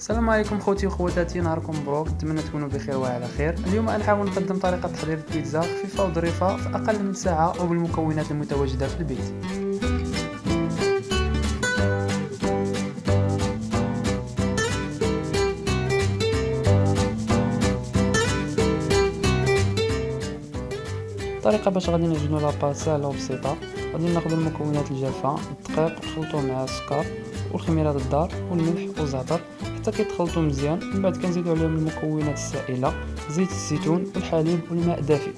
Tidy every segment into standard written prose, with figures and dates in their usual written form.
السلام عليكم خوتي وخواتاتي، نهاركم مبروك. نتمنى تكونوا بخير وعلى خير. اليوم نحاول نقدم طريقه تحضير البيتزا خفيفه وظريفه في اقل من ساعه وبالمكونات المتواجده في البيت. الطريقه باش غادي نعجنوا لاباط سهله وبسيطه. غادي ناخذ المكونات الجافه، الدقيق نخلطوه مع السكر والخميره الدار والملح والزعتر حتى كيتخلطوا مزيان. من بعد كنزيدوا عليهم المكونات السائله، زيت الزيتون والحليب والماء دافئ.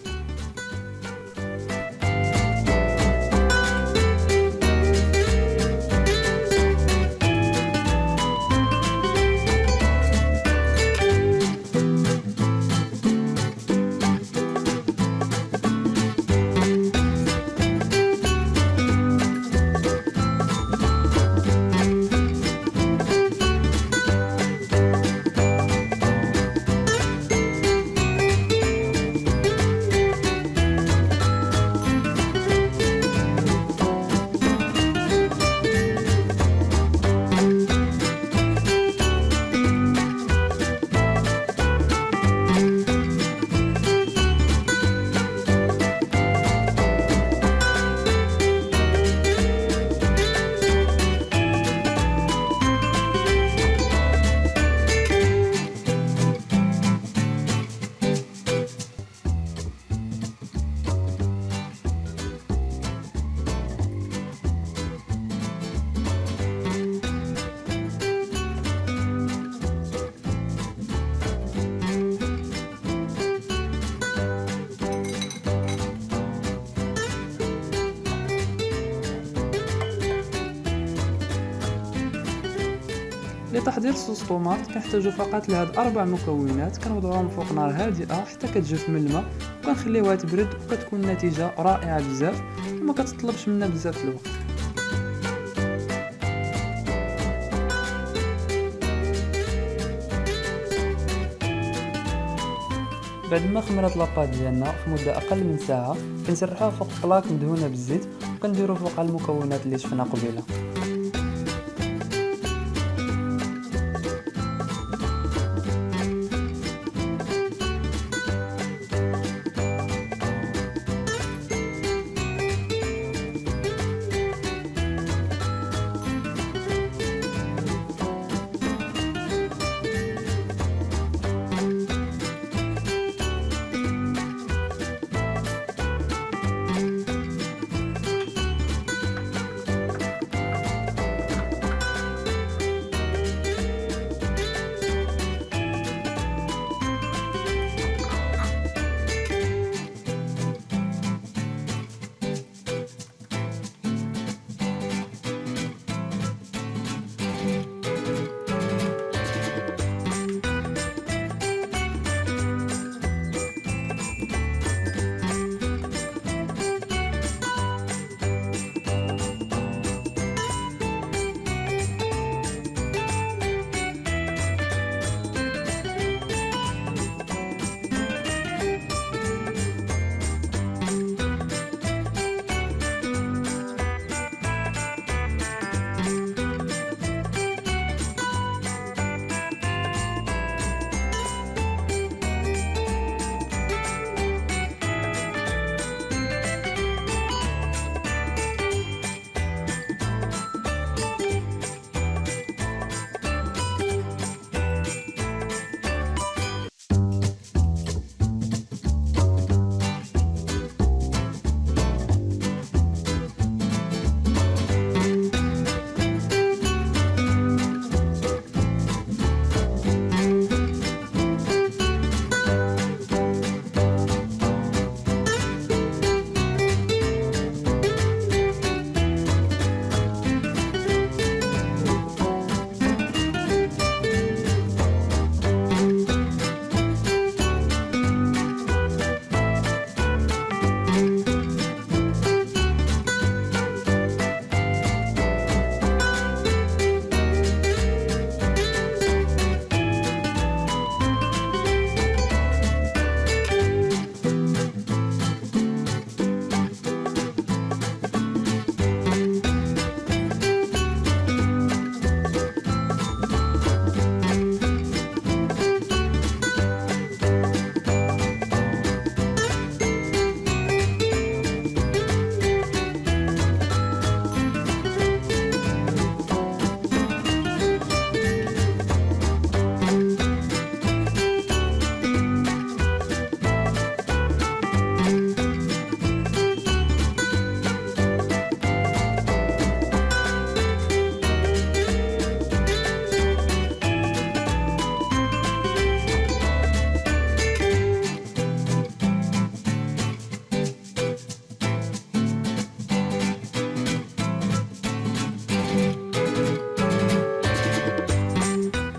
لتحضير صوص طوماط كنحتاجو فقط لهاد 4 مكونات. كنوضعوهم فوق نار هادئه حتى كتجف من الماء وكنخليوها تبرد، وكتكون النتيجه رائعه بزاف وما كتطلبش منا بزاف الوقت. بعد ما خمرت لاباط ديالنا في مده اقل من ساعه كنسرحوها فوق بلاك مدهونه بالزيت وكنديرو فوقها المكونات اللي شفنا قبيله.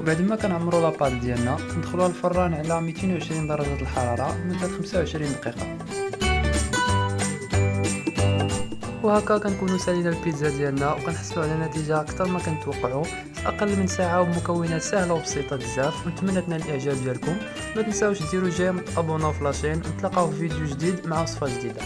بعد ما كنعمروا لاباط ديالنا كندخلوها الفران على 220 درجة الحرارة لمدة 25 دقيقة. وهكا كنكونوا سالينا البيتزا ديالنا وكنحصلوا على نتيجة اكثر ما كنتوقعوا في اقل من ساعة وبمكونات سهلة وبسيطة بزاف. ونتمنى تنال الاعجاب ديالكم. ما تنساوش ديروا جيم، ابوناو في لاشين، ونتلاقاو في فيديو جديد مع وصفة جديدة.